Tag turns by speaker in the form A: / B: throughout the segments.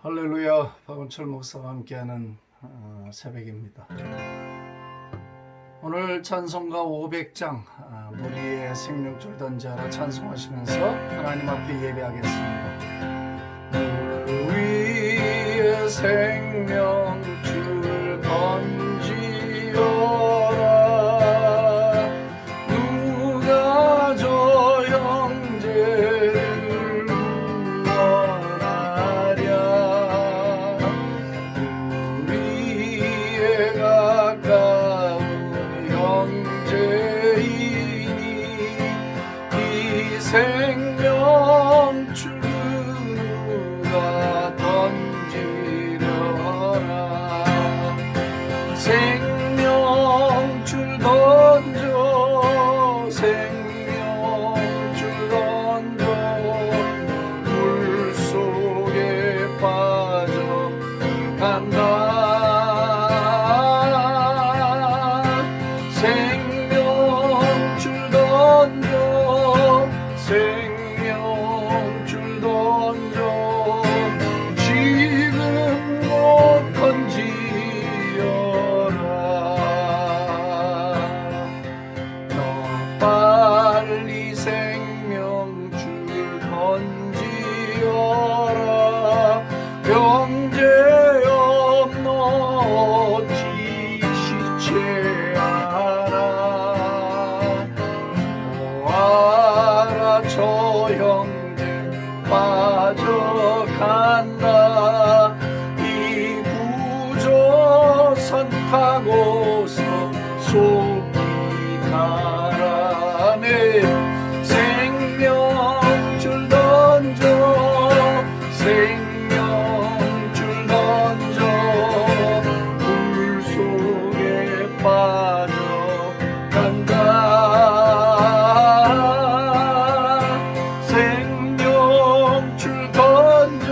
A: 할렐루야. 박은철 목사와 함께하는 새벽입니다. 오늘 찬송가 500장 무리의 생명줄 던져라 찬송하시면서 하나님 앞에 예배하겠습니다. 물 위에 생명줄 던지어라. 누가 저 형제를 구원하랴. 우리의 가까운 형제이니 이 생명줄 누가 던지려라. 생명줄 던져 생명줄 던져 물속에 빠져간다. 생명줄 던져 생명줄 던져 지금 못 던지어라. 더 빨리 생명줄 던지어라. 형제여 너 지치지 않아. 보아라 저 형제 빠져간다. 이 부조선 타고서 속이 가라네. 생명줄 던져 생명줄 던져 물속에 빠져간다. 생명줄 던져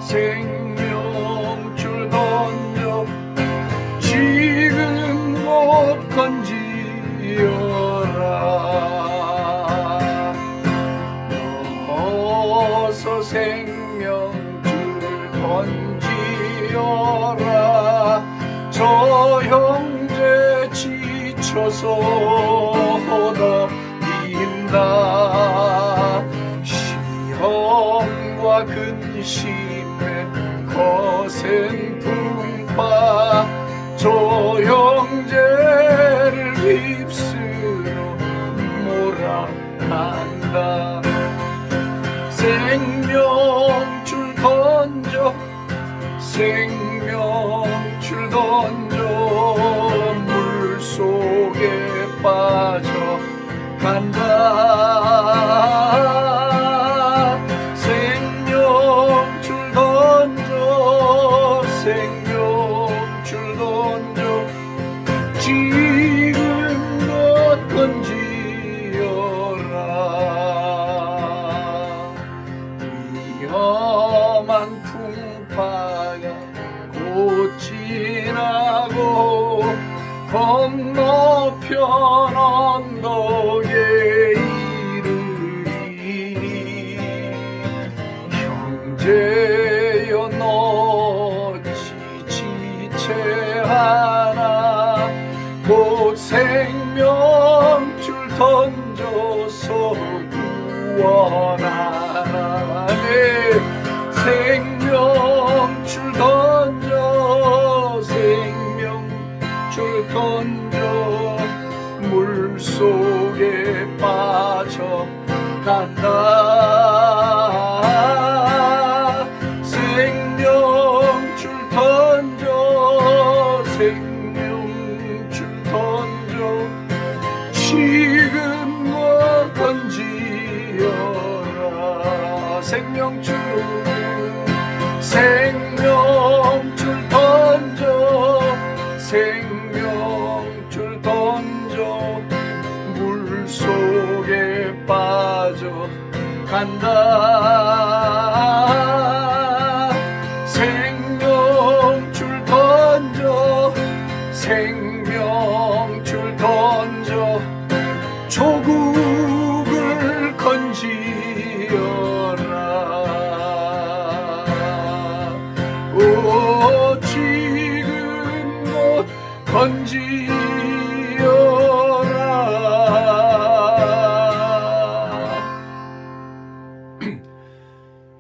A: 생명줄 던져 지금 못 건지어라. 어서 생명줄 던지어라. 저 형제 지쳐서 허덕인다. 시험과 근심에 거센 풍파 저 형제를 휩쓸어 몰아간다. 생명줄 던져 생명줄 던져 물속에 빠져간다. 생명줄 던져 생명줄 던져 지금 못 던지어라. 위험한 풍파가 곧 지나고 건너편 언덕에 이르리니 형제여 너 지체 하나. 곧 생명줄 던져서 구원하네. 생명줄 던져 생명줄 던져 물속에 빠져간다. 생명줄 던져 생명줄 던져 지금 못 던지어라. 생명줄 던져 생명줄 던져 물속에 빠져간다. 생명줄 던져 생명줄 던져 조국을 건지어라.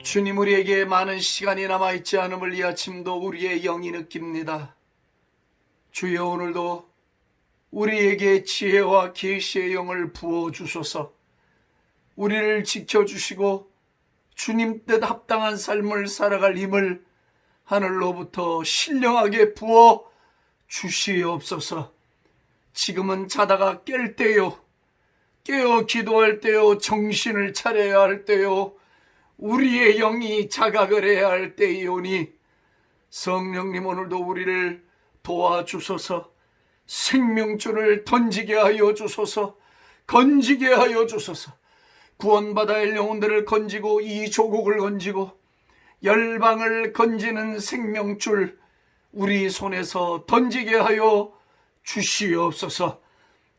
A: 주님, 우리에게 많은 시간이 남아있지 않음을 이 아침도 우리의 영이 느낍니다. 주여, 오늘도 우리에게 지혜와 계시의 영을 부어주소서. 우리를 지켜주시고 주님 뜻 합당한 삶을 살아갈 힘을 하늘로부터 신령하게 부어 주시옵소서. 지금은 자다가 깰 때요, 깨어 기도할 때요, 정신을 차려야 할 때요, 우리의 영이 자각을 해야 할 때이오니 성령님, 오늘도 우리를 도와주소서. 생명줄을 던지게 하여 주소서. 건지게 하여 주소서. 구원받아야 할 영혼들을 건지고 이 조국을 건지고 열방을 건지는 생명줄 우리 손에서 던지게 하여 주시옵소서.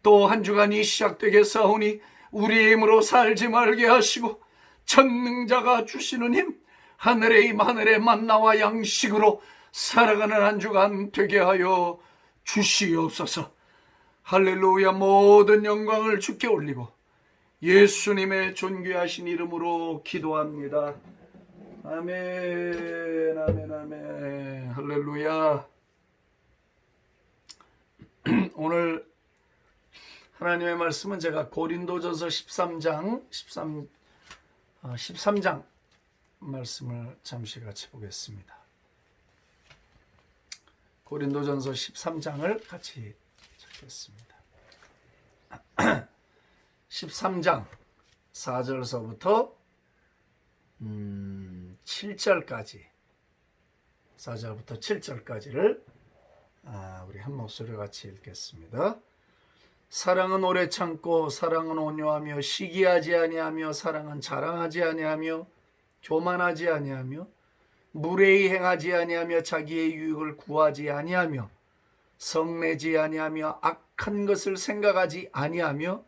A: 또 한 주간이 시작되겠사오니 우리의 힘으로 살지 말게 하시고 전능자가 주시는 힘, 하늘의 힘, 하늘의 만나와 양식으로 살아가는 한 주간 되게 하여 주시옵소서. 할렐루야. 모든 영광을 주께 올리고 예수님의 존귀하신 이름으로 기도합니다. 아멘, 아멘, 아멘. 할렐루야. 오늘 하나님의 말씀은 제가 고린도전서 13장 말씀을 잠시 같이 보겠습니다. 고린도전서 13장을 같이 찾겠습니다. 13장 4절서부터 7절까지 4절부터 7절까지를 우리 한 목소리로 같이 읽겠습니다. 사랑은 오래 참고 사랑은 온유하며 시기하지 아니하며 사랑은 자랑하지 아니하며 교만하지 아니하며 무례히 행하지 아니하며 자기의 유익을 구하지 아니하며 성내지 아니하며 악한 것을 생각하지 아니하며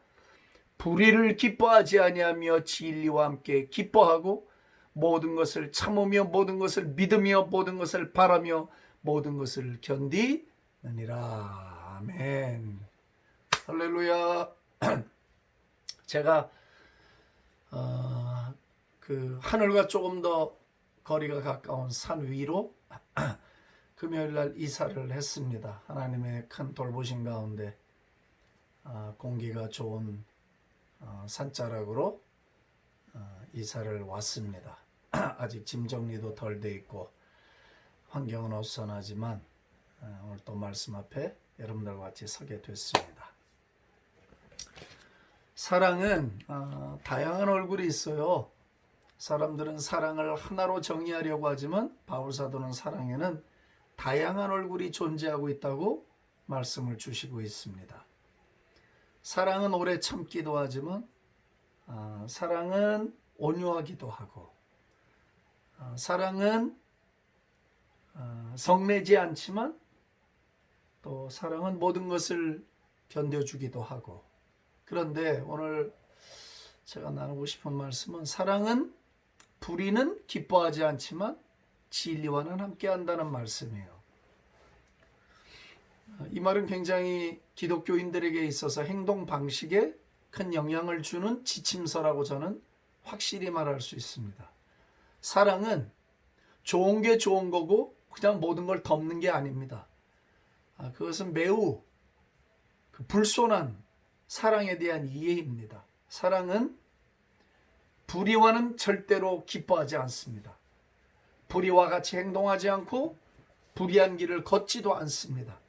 A: 불의를 기뻐하지 아니하며 진리와 함께 기뻐하고 모든 것을 참으며 모든 것을 믿으며 모든 것을 바라며 모든 것을 견디느니라. 아멘. 할렐루야. 제가 그 하늘과 조금 더 거리가 가까운 산 위로 금요일날 이사를 했습니다. 하나님의 큰 돌보심 가운데 공기가 좋은 산자락으로 이사를 왔습니다. 아직 짐 정리도 덜 돼 있고 환경은 어수선하지만 오늘 또 말씀 앞에 여러분들과 같이 서게 됐습니다. 사랑은 다양한 얼굴이 있어요. 사람들은 사랑을 하나로 정의하려고 하지만 바울사도는 사랑에는 다양한 얼굴이 존재하고 있다고 말씀을 주시고 있습니다. 사랑은 오래 참기도 하지만 사랑은 온유하기도 하고 사랑은 성내지 않지만 또 사랑은 모든 것을 견뎌주기도 하고, 그런데 오늘 제가 나누고 싶은 말씀은 사랑은 불의는 기뻐하지 않지만 진리와는 함께한다는 말씀이에요. 이 말은 굉장히 기독교인들에게 있어서 행동 방식에 큰 영향을 주는 지침서라고 저는 확실히 말할 수 있습니다. 사랑은 좋은 게 좋은 거고 그냥 모든 걸 덮는 게 아닙니다. 그것은 매우 불손한 사랑에 대한 이해입니다. 사랑은 불의와는 절대로 기뻐하지 않습니다. 불의와 같이 행동하지 않고 불의한 길을 걷지도 않습니다.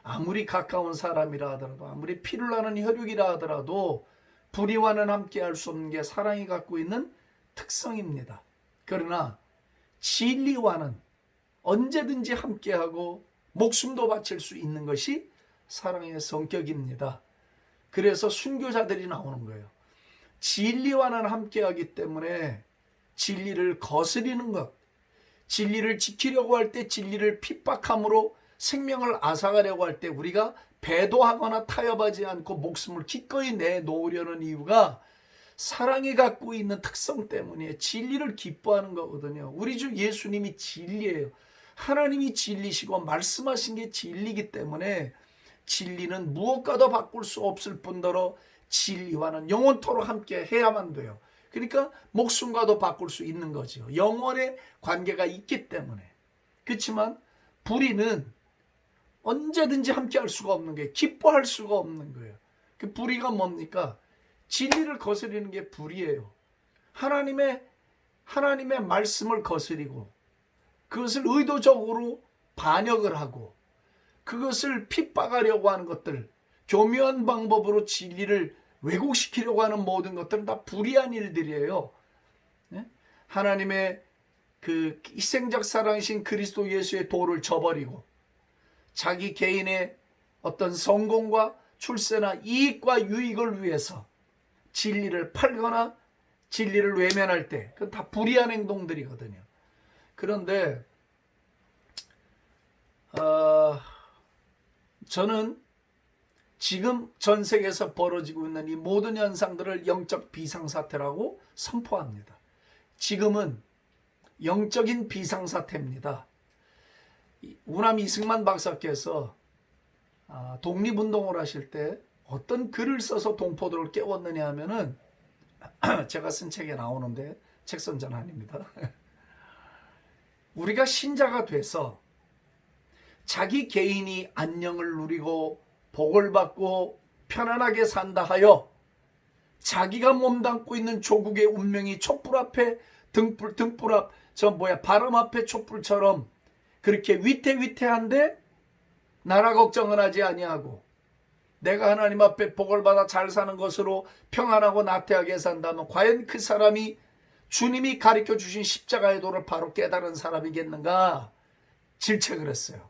A: 아무리 가까운 사람이라 하더라도, 아무리 피를 나는 혈육이라 하더라도 불의와는 함께할 수 없는 게 사랑이 갖고 있는 특성입니다. 그러나 진리와는 언제든지 함께하고 목숨도 바칠 수 있는 것이 사랑의 성격입니다. 그래서 순교자들이 나오는 거예요. 진리와는 함께하기 때문에 진리를 거스리는 것, 진리를 지키려고 할 때 진리를 핍박함으로 생명을 앗아가려고 할 때 우리가 배도하거나 타협하지 않고 목숨을 기꺼이 내놓으려는 이유가 사랑이 갖고 있는 특성 때문에 진리를 기뻐하는 거거든요. 우리 주 예수님이 진리예요. 하나님이 진리시고 말씀하신 게 진리이기 때문에 진리는 무엇과도 바꿀 수 없을 뿐더러 진리와는 영원토록 함께 해야만 돼요. 그러니까 목숨과도 바꿀 수 있는 거죠. 영원의 관계가 있기 때문에. 그렇지만 불의는 언제든지 함께 할 수가 없는 거예요. 기뻐할 수가 없는 거예요. 그 불의가 뭡니까? 진리를 거스리는 게 불의예요. 하나님의 말씀을 거스리고 그것을 의도적으로 반역을 하고 그것을 핍박하려고 하는 것들, 교묘한 방법으로 진리를 왜곡시키려고 하는 모든 것들은 다 불의한 일들이에요. 하나님의 그 희생적 사랑이신 그리스도 예수의 도를 저버리고 자기 개인의 어떤 성공과 출세나 이익과 유익을 위해서 진리를 팔거나 진리를 외면할 때 그건 다 불의한 행동들이거든요. 그런데 저는 지금 전 세계에서 벌어지고 있는 이 모든 현상들을 영적 비상사태라고 선포합니다. 지금은 영적인 비상사태입니다. 우남 이승만 박사께서 독립운동을 하실 때 어떤 글을 써서 동포들을 깨웠느냐 하면은 제가 쓴 책에 나오는데 책 선전 아닙니다. 우리가 신자가 돼서 자기 개인이 안녕을 누리고 복을 받고 편안하게 산다 하여 자기가 몸담고 있는 조국의 운명이 촛불 앞에 등불 앞 바람 앞에 촛불처럼 그렇게 위태위태한데 나라 걱정은 하지 아니하고 내가 하나님 앞에 복을 받아 잘 사는 것으로 평안하고 나태하게 산다면 과연 그 사람이 주님이 가르쳐 주신 십자가의 도를 바로 깨달은 사람이겠는가? 질책을 했어요.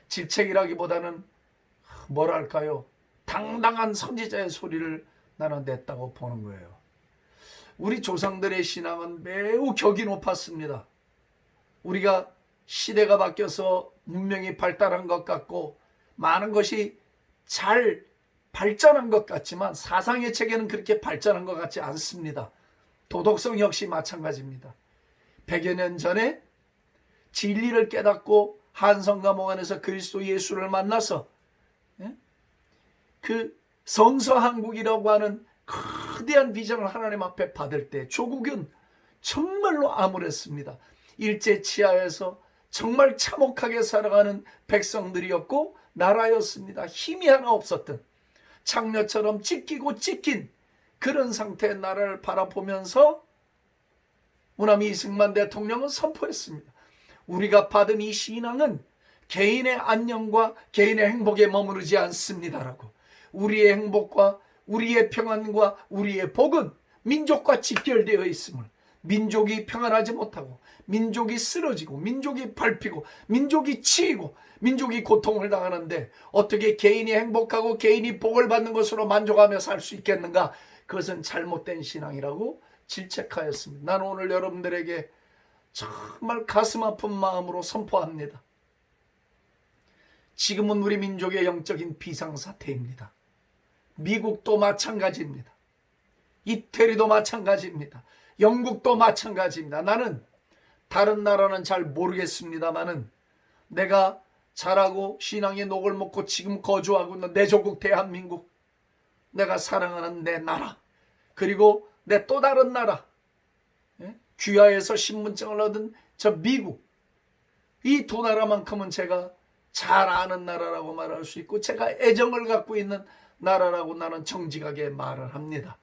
A: 질책이라기보다는 뭐랄까요? 당당한 선지자의 소리를 나는 냈다고 보는 거예요. 우리 조상들의 신앙은 매우 격이 높았습니다. 우리가 시대가 바뀌어서 문명이 발달한 것 같고 많은 것이 잘 발전한 것 같지만 사상의 체계는 그렇게 발전한 것 같지 않습니다. 도덕성 역시 마찬가지입니다. 100여 년 전에 진리를 깨닫고 한성감옥 안에서 그리스도 예수를 만나서 그 성서한국이라고 하는 거대한 비전을 하나님 앞에 받을 때 조국은 정말로 암울했습니다. 일제 치하에서 정말 참혹하게 살아가는 백성들이었고 나라였습니다. 힘이 하나 없었던 창녀처럼 찢긴 그런 상태의 나라를 바라보면서 우남이 이승만 대통령은 선포했습니다. 우리가 받은 이 신앙은 개인의 안녕과 개인의 행복에 머무르지 않습니다라고. 우리의 행복과 우리의 평안과 우리의 복은 민족과 직결되어 있음을, 민족이 평안하지 못하고 민족이 쓰러지고 민족이 밟히고 민족이 치이고 민족이 고통을 당하는데 어떻게 개인이 행복하고 개인이 복을 받는 것으로 만족하며 살 수 있겠는가? 그것은 잘못된 신앙이라고 질책하였습니다. 나는 오늘 여러분들에게 정말 가슴 아픈 마음으로 선포합니다. 지금은 우리 민족의 영적인 비상사태입니다. 미국도 마찬가지입니다. 이태리도 마찬가지입니다. 영국도 마찬가지입니다. 나는 다른 나라는 잘 모르겠습니다만은 내가 자라고 신앙의 녹을 먹고 지금 거주하고 있는 내 조국 대한민국, 내가 사랑하는 내 나라, 그리고 내 또 다른 나라, 귀하에서 신분증을 얻은 저 미국, 이 두 나라만큼은 제가 잘 아는 나라라고 말할 수 있고 제가 애정을 갖고 있는 나라라고 나는 정직하게 말을 합니다.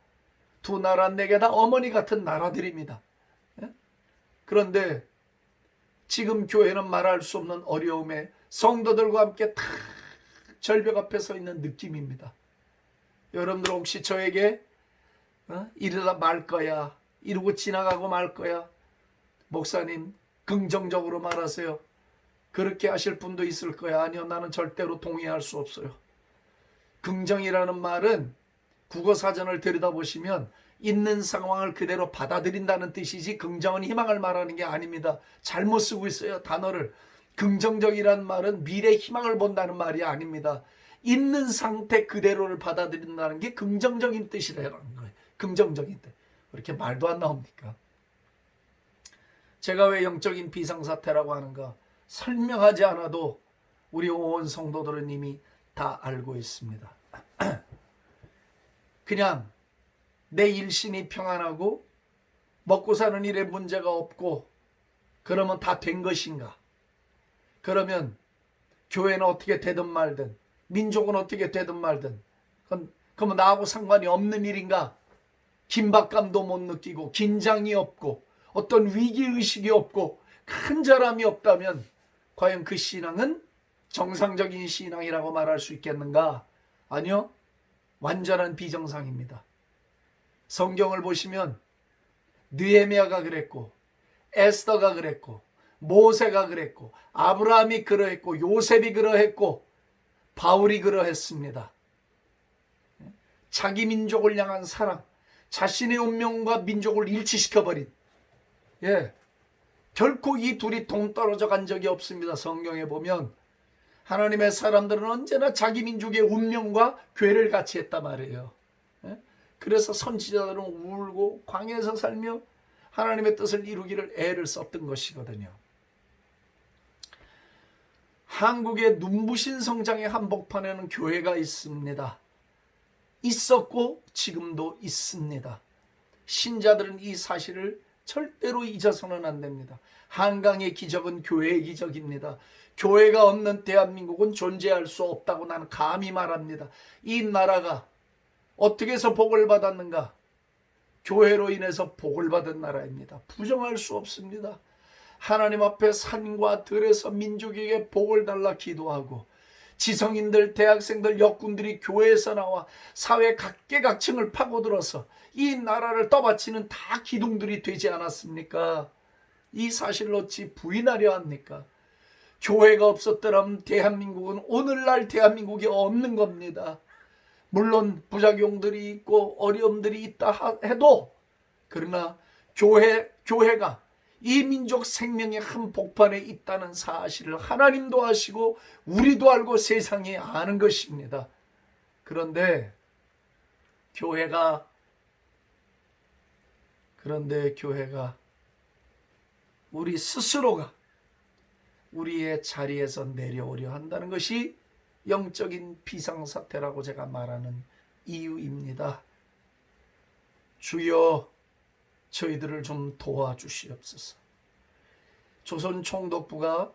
A: 두 나라 내게 다 어머니 같은 나라들입니다. 그런데 지금 교회는 말할 수 없는 어려움에 성도들과 함께 다 절벽 앞에 서 있는 느낌입니다. 여러분들 혹시 저에게 이러다 말 거야, 이러고 지나가고 말 거야, 목사님 긍정적으로 말하세요, 그렇게 하실 분도 있을 거야. 아니요, 나는 절대로 동의할 수 없어요. 긍정이라는 말은 국어사전을 들여다보시면 있는 상황을 그대로 받아들인다는 뜻이지 긍정은 희망을 말하는 게 아닙니다. 잘못 쓰고 있어요, 단어를. 긍정적이라는 말은 미래 희망을 본다는 말이 아닙니다. 있는 상태 그대로를 받아들인다는 게 긍정적인 뜻이라는 거예요. 긍정적인 뜻. 왜 이렇게 말도 안 나옵니까? 제가 왜 영적인 비상사태라고 하는가 설명하지 않아도 우리 온 성도들은 이미 다 알고 있습니다. 그냥 내 일신이 평안하고 먹고 사는 일에 문제가 없고 그러면 다 된 것인가? 그러면 교회는 어떻게 되든 말든 민족은 어떻게 되든 말든 그러면 나하고 상관이 없는 일인가? 긴박감도 못 느끼고 긴장이 없고 어떤 위기의식이 없고 큰절함이 없다면 과연 그 신앙은 정상적인 신앙이라고 말할 수 있겠는가? 아니요. 완전한 비정상입니다. 성경을 보시면 느헤미야가 그랬고 에스더가 그랬고 모세가 그랬고 아브라함이 그러했고 요셉이 그러했고 바울이 그러했습니다. 자기 민족을 향한 사랑, 자신의 운명과 민족을 일치시켜버린 결코 이 둘이 동떨어져 간 적이 없습니다. 성경에 보면 하나님의 사람들은 언제나 자기 민족의 운명과 괴를 같이 했단 말이에요. 그래서 선지자들은 울고 광야에서 살며 하나님의 뜻을 이루기를 애를 썼던 것이거든요. 한국의 눈부신 성장의 한복판에는 교회가 있습니다. 있었고 지금도 있습니다. 신자들은 이 사실을 절대로 잊어서는 안 됩니다. 한강의 기적은 교회의 기적입니다. 교회가 없는 대한민국은 존재할 수 없다고 나는 감히 말합니다. 이 나라가 어떻게 해서 복을 받았는가? 교회로 인해서 복을 받은 나라입니다. 부정할 수 없습니다. 하나님 앞에 산과 들에서 민족에게 복을 달라 기도하고 지성인들, 대학생들, 역군들이 교회에서 나와 사회 각계각층을 파고들어서 이 나라를 떠받치는 다 기둥들이 되지 않았습니까? 이 사실을 어찌 부인하려 합니까? 교회가 없었더라면 대한민국은 오늘날 대한민국이 없는 겁니다. 물론 부작용들이 있고 어려움들이 있다 해도 그러나 교회가 이 민족 생명의 한 복판에 있다는 사실을 하나님도 아시고 우리도 알고 세상이 아는 것입니다. 그런데 교회가 우리 스스로가 우리의 자리에서 내려오려 한다는 것이 영적인 비상사태라고 제가 말하는 이유입니다. 주여 저희들을 좀 도와주시옵소서. 조선 총독부가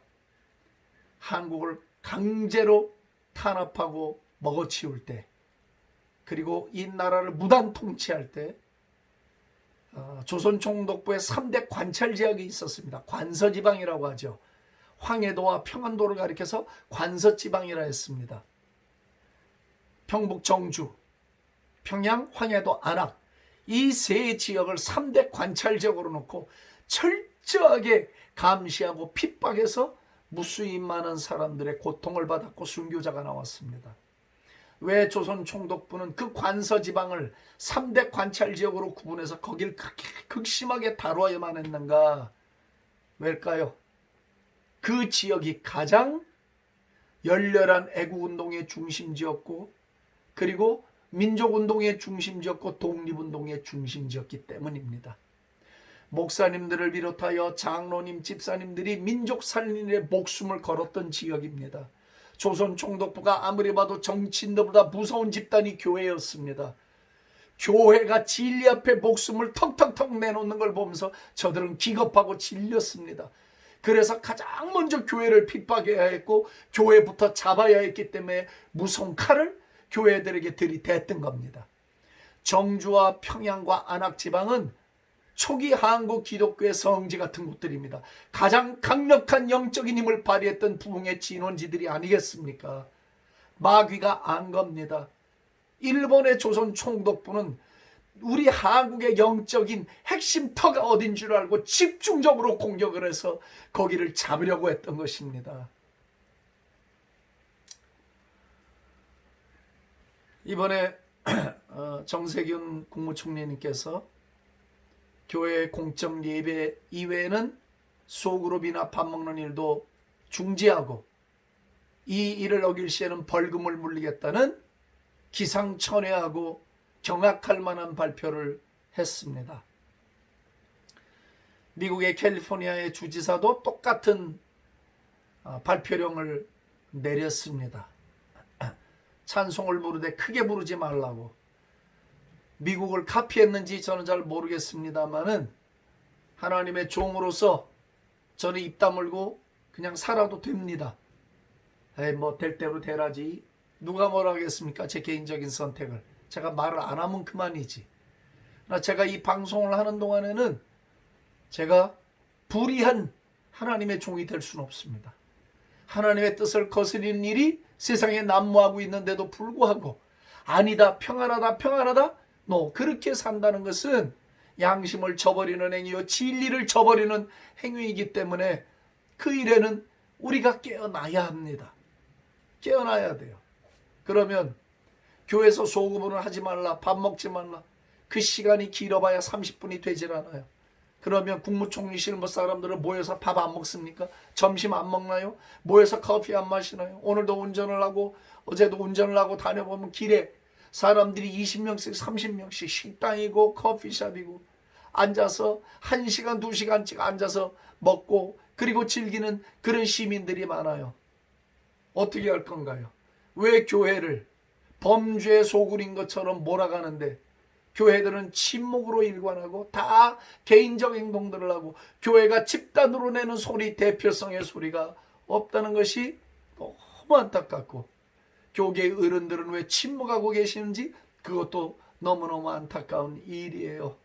A: 한국을 강제로 탄압하고 먹어치울 때 그리고 이 나라를 무단 통치할 때 조선 총독부의 3대 관찰지역이 있었습니다. 관서지방이라고 하죠. 황해도와 평안도를 가리켜서 관서지방이라 했습니다. 평북 정주, 평양, 황해도, 안악 이 세 지역을 3대 관찰지역으로 놓고 철저하게 감시하고 핍박해서 무수히 많은 사람들의 고통을 받았고 순교자가 나왔습니다. 왜 조선 총독부는 그 관서지방을 3대 관찰지역으로 구분해서 거길 그렇게 극심하게 다루어야만 했는가? 왜일까요? 그 지역이 가장 열렬한 애국운동의 중심지였고 그리고 민족운동의 중심지였고 독립운동의 중심지였기 때문입니다. 목사님들을 비롯하여 장로님, 집사님들이 민족 살린에 목숨을 걸었던 지역입니다. 조선 총독부가 아무리 봐도 정치인들보다 무서운 집단이 교회였습니다. 교회가 진리 앞에 목숨을 턱턱턱 내놓는 걸 보면서 저들은 기겁하고 질렸습니다. 그래서 가장 먼저 교회를 핍박해야 했고 교회부터 잡아야 했기 때문에 무서운 칼을 교회들에게 들이댔던 겁니다. 정주와 평양과 안악지방은 초기 한국 기독교의 성지 같은 곳들입니다. 가장 강력한 영적인 힘을 발휘했던 부흥의 진원지들이 아니겠습니까? 마귀가 안 겁니다. 일본의 조선 총독부는 우리 한국의 영적인 핵심 터가 어딘 줄 알고 집중적으로 공격을 해서 거기를 잡으려고 했던 것입니다. 이번에 정세균 국무총리님께서 교회 공적 예배 이외에는 소그룹이나 밥 먹는 일도 중지하고 이 일을 어길 시에는 벌금을 물리겠다는 기상천외하고 경악할 만한 발표를 했습니다. 미국의 캘리포니아의 주지사도 똑같은 발표령을 내렸습니다. 찬송을 부르되 크게 부르지 말라고. 미국을 카피했는지 저는 잘 모르겠습니다만은 하나님의 종으로서 저는 입 다물고 그냥 살아도 됩니다. 뭐 될 대로 되라지. 누가 뭐라 하겠습니까? 제 개인적인 선택을. 제가 말을 안 하면 그만이지. 그러나 제가 이 방송을 하는 동안에는 제가 불의한 하나님의 종이 될 수는 없습니다. 하나님의 뜻을 거스리는 일이 세상에 난무하고 있는데도 불구하고 아니다, 평안하다, 평안하다, 그렇게 산다는 것은 양심을 저버리는 행위요, 진리를 저버리는 행위이기 때문에 그 일에는 우리가 깨어나야 합니다. 깨어나야 돼요. 그러면 교회에서 소급을 하지 말라, 밥 먹지 말라. 그 시간이 길어봐야 30분이 되질 않아요. 그러면 국무총리실 사람들은 모여서 밥 안 먹습니까? 점심 안 먹나요? 모여서 커피 안 마시나요? 오늘도 운전을 하고 어제도 운전을 하고 다녀보면 길에 사람들이 20명씩 30명씩 식당이고 커피숍이고 앉아서 1시간 2시간씩 앉아서 먹고 그리고 즐기는 그런 시민들이 많아요. 어떻게 할 건가요? 왜 교회를 범죄의 소굴인 것처럼 몰아가는데 교회들은 침묵으로 일관하고 다 개인적 행동들을 하고 교회가 집단으로 내는 소리, 대표성의 소리가 없다는 것이 너무 안타깝고 교계의 어른들은 왜 침묵하고 계시는지 그것도 너무너무 안타까운 일이에요.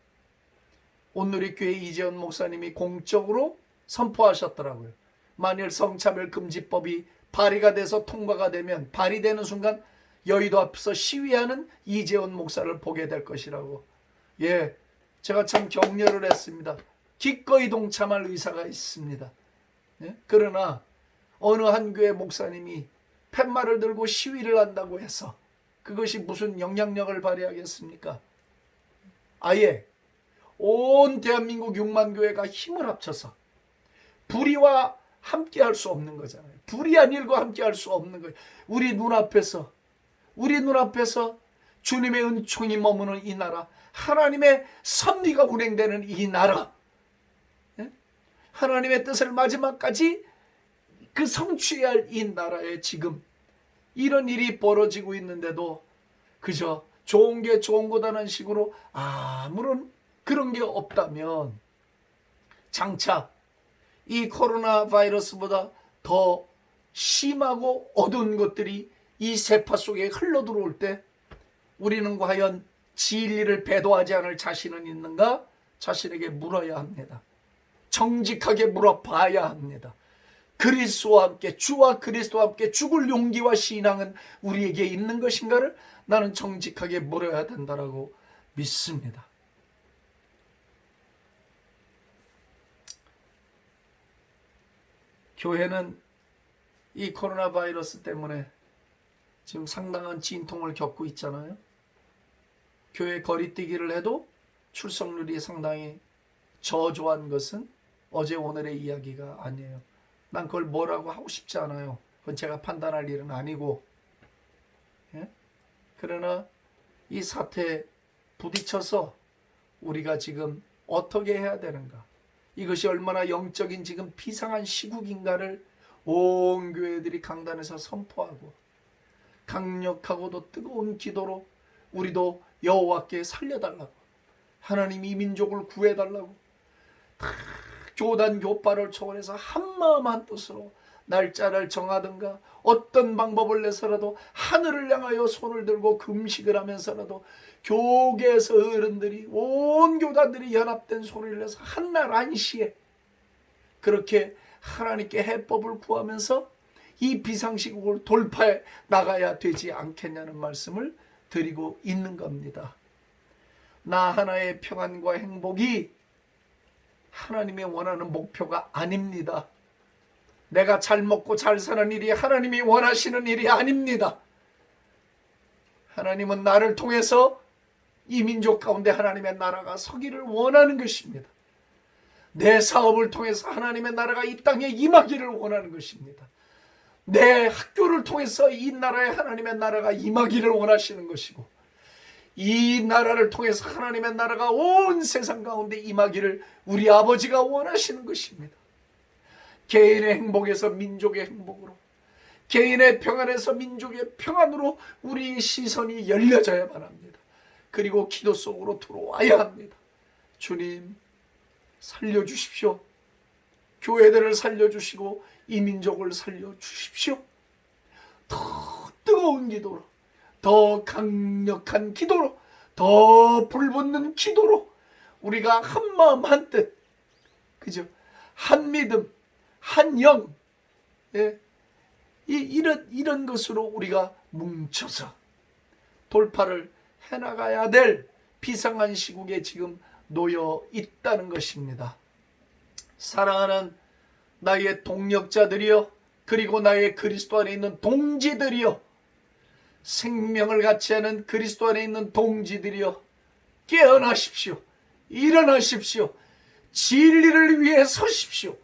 A: 온누리교회 이재원 목사님이 공적으로 선포하셨더라고요. 만일 성차별금지법이 발의가 돼서 통과가 되면 발의되는 순간 여의도 앞에서 시위하는 이재원 목사를 보게 될 것이라고. 제가 참 격려를 했습니다. 기꺼이 동참할 의사가 있습니다. 그러나 어느 한 교회 목사님이 팻말을 들고 시위를 한다고 해서 그것이 무슨 영향력을 발휘하겠습니까? 아예 온 대한민국 6만 교회가 힘을 합쳐서 불의와 함께 할 수 없는 거잖아요. 불의한 일과 함께 할 수 없는 거예요. 우리 눈앞에서 주님의 은총이 머무는 이 나라, 하나님의 섭리가 운행되는 이 나라, 하나님의 뜻을 마지막까지 그 성취해야 할 이 나라에 지금 이런 일이 벌어지고 있는데도 그저 좋은 게 좋은 거다는 식으로 아무런 그런 게 없다면 장차 이 코로나 바이러스보다 더 심하고 어두운 것들이 이 세파 속에 흘러 들어올 때 우리는 과연 진리를 배도하지 않을 자신은 있는가? 자신에게 물어야 합니다. 정직하게 물어봐야 합니다. 그리스도와 함께, 주와 그리스도와 함께 죽을 용기와 신앙은 우리에게 있는 것인가를 나는 정직하게 물어야 된다라고 믿습니다. 교회는 이 코로나 바이러스 때문에 지금 상당한 진통을 겪고 있잖아요. 교회 거리뛰기를 해도 출석률이 상당히 저조한 것은 어제 오늘의 이야기가 아니에요. 난 그걸 뭐라고 하고 싶지 않아요. 그건 제가 판단할 일은 아니고. 그러나 이 사태에 부딪혀서 우리가 지금 어떻게 해야 되는가, 이것이 얼마나 영적인 지금 비상한 시국인가를 온 교회들이 강단에서 선포하고 강력하고도 뜨거운 기도로 우리도 여호와께 살려달라고, 하나님 이 민족을 구해달라고 교단 교파를 초월해서 한마음 한뜻으로 날짜를 정하든가 어떤 방법을 내서라도 하늘을 향하여 손을 들고 금식을 하면서라도 교계에서 어른들이 온 교단들이 연합된 소리를 내서 한날 한시에 그렇게 하나님께 해법을 구하면서 이 비상시국을 돌파해 나가야 되지 않겠냐는 말씀을 드리고 있는 겁니다. 나 하나의 평안과 행복이 하나님이 원하는 목표가 아닙니다. 내가 잘 먹고 잘 사는 일이 하나님이 원하시는 일이 아닙니다. 하나님은 나를 통해서 이 민족 가운데 하나님의 나라가 서기를 원하는 것입니다. 내 사업을 통해서 하나님의 나라가 이 땅에 임하기를 원하는 것입니다. 내 학교를 통해서 이 나라에 하나님의 나라가 임하기를 원하시는 것이고, 이 나라를 통해서 하나님의 나라가 온 세상 가운데 임하기를 우리 아버지가 원하시는 것입니다. 개인의 행복에서 민족의 행복으로, 개인의 평안에서 민족의 평안으로 우리의 시선이 열려져야만 합니다. 그리고 기도 속으로 들어와야 합니다. 주님, 살려주십시오. 교회들을 살려주시고 이 민족을 살려주십시오. 더 뜨거운 기도로, 더 강력한 기도로, 더 불붙는 기도로 우리가 한 마음 한 뜻, 그죠? 한 믿음, 한 영, 예? 이런 것으로 우리가 뭉쳐서 돌파를 해나가야 될 비상한 시국에 지금 놓여 있다는 것입니다. 사랑하는 나의 동력자들이여, 그리고 나의 그리스도 안에 있는 동지들이여, 생명을 같이 하는 그리스도 안에 있는 동지들이여, 깨어나십시오. 일어나십시오. 진리를 위해 서십시오.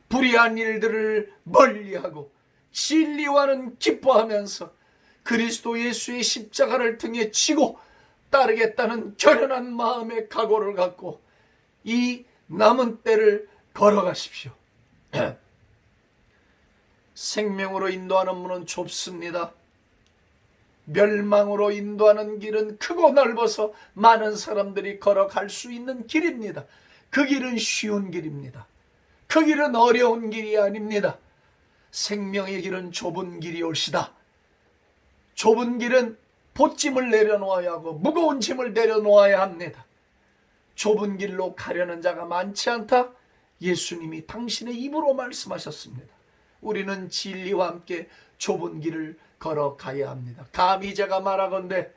A: 불의한 일들을 멀리하고 진리와는 기뻐하면서 그리스도 예수의 십자가를 등에 지고 따르겠다는 결연한 마음의 각오를 갖고 이 남은 때를 걸어가십시오. 생명으로 인도하는 문은 좁습니다. 멸망으로 인도하는 길은 크고 넓어서 많은 사람들이 걸어갈 수 있는 길입니다. 그 길은 쉬운 길입니다. 그 길은 어려운 길이 아닙니다. 생명의 길은 좁은 길이 올시다. 좁은 길은 보짐을 내려놓아야 하고 무거운 짐을 내려놓아야 합니다. 좁은 길로 가려는 자가 많지 않다. 예수님이 당신의 입으로 말씀하셨습니다. 우리는 진리와 함께 좁은 길을 걸어가야 합니다. 감히 제가 말하건대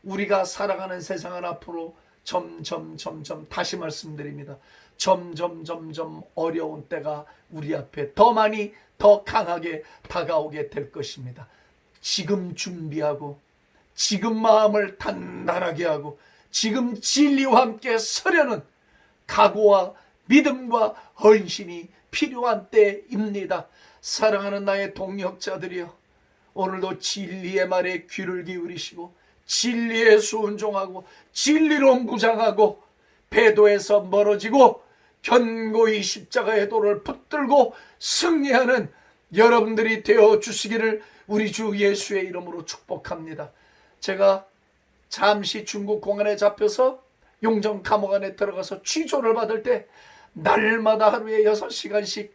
A: 우리가 살아가는 세상은 앞으로 점점 다시 말씀드립니다. 점점 어려운 때가 우리 앞에 더 많이 더 강하게 다가오게 될 것입니다. 지금 준비하고 지금 마음을 단단하게 하고 지금 진리와 함께 서려는 각오와 믿음과 헌신이 필요한 때입니다. 사랑하는 나의 동역자들이여, 오늘도 진리의 말에 귀를 기울이시고 진리에 순종하고 진리로 무장하고 배도에서 멀어지고 견고히 십자가의 도를 붙들고 승리하는 여러분들이 되어 주시기를 우리 주 예수의 이름으로 축복합니다. 제가 잠시 중국 공안에 잡혀서 용정 감옥 안에 들어가서 취조를 받을 때 날마다 하루에 6시간씩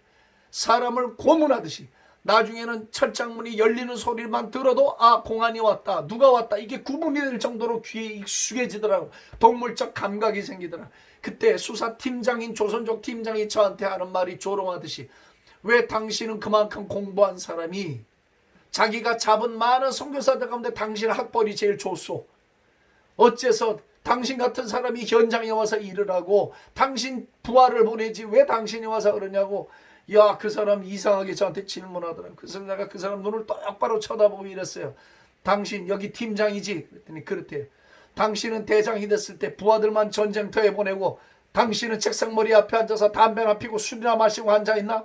A: 사람을 고문하듯이, 나중에는 철장문이 열리는 소리만 들어도 아, 공안이 왔다, 누가 왔다, 이게 구분이 될 정도로 귀에 익숙해지더라고. 동물적 감각이 생기더라. 그때 수사팀장인 조선족 팀장이 저한테 하는 말이 조롱하듯이, 왜 당신은 그만큼 공부한 사람이 자기가 잡은 많은 선교사들 가운데 당신 학벌이 제일 좋소? 어째서 당신 같은 사람이 현장에 와서 일을 하고 당신 부하를 보내지 왜 당신이 와서 그러냐고. 야, 그 사람 이상하게 저한테 질문하더라고요. 그래서 내가 그 사람 눈을 똑바로 쳐다보고 이랬어요. 당신 여기 팀장이지? 그랬더니 그렇대요. 당신은 대장이 됐을 때 부하들만 전쟁터에 보내고 당신은 책상머리 앞에 앉아서 담배나 피고 술이나 마시고 앉아있나?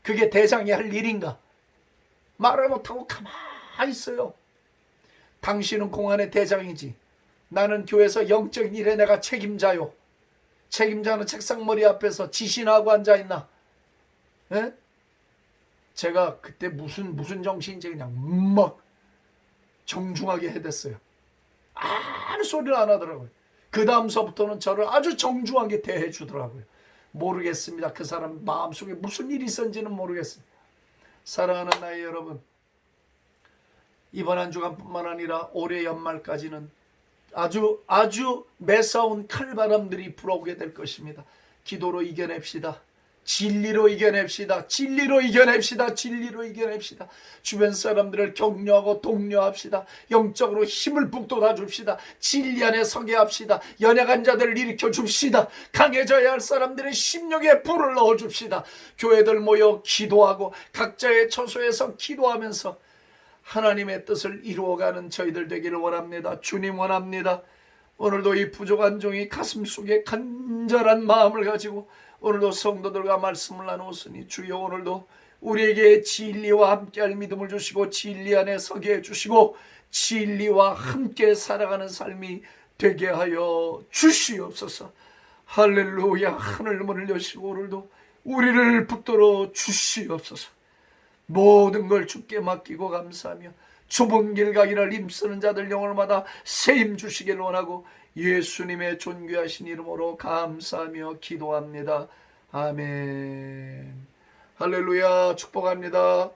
A: 그게 대장이 할 일인가? 말을 못하고 가만히 있어요. 당신은 공안의 대장이지. 나는 교회에서 영적인 일에 내가 책임자요. 책임자는 책상머리 앞에서 지신하고 앉아있나? 예? 제가 그때 무슨 정신인지 그냥 막 정중하게 해댔어요. 아무 소리를 안 하더라고요. 그 다음서부터는 저를 아주 정중하게 대해 주더라고요. 모르겠습니다. 그 사람 마음속에 무슨 일이 있었는지는 모르겠습니다. 사랑하는 나의 여러분, 이번 한 주간뿐만 아니라 올해 연말까지는 아주 매서운 칼바람들이 불어오게 될 것입니다. 기도로 이겨냅시다. 진리로 이겨냅시다. 진리로 이겨냅시다. 진리로 이겨냅시다. 주변 사람들을 격려하고 독려합시다. 영적으로 힘을 북돋아 줍시다. 진리 안에 서게 합시다. 연약한 자들을 일으켜 줍시다. 강해져야 할 사람들의 심령에 불을 넣어 줍시다. 교회들 모여 기도하고 각자의 처소에서 기도하면서 하나님의 뜻을 이루어가는 저희들 되기를 원합니다. 주님 원합니다. 오늘도 이 부족한 종이 가슴 속에 간절한 마음을 가지고 오늘도 성도들과 말씀을 나누었으니 주여, 오늘도 우리에게 진리와 함께할 믿음을 주시고 진리 안에 서게 해주시고 진리와 함께 살아가는 삶이 되게 하여 주시옵소서. 할렐루야. 하늘 문을 여시고 오늘도 우리를 붙들어 주시옵소서. 모든 걸 주께 맡기고 감사하며 좁은 길 가기를 힘쓰는 자들 영혼마다 세임 주시길 원하고 예수님의 존귀하신 이름으로 감사하며 기도합니다. 아멘. 할렐루야. 축복합니다.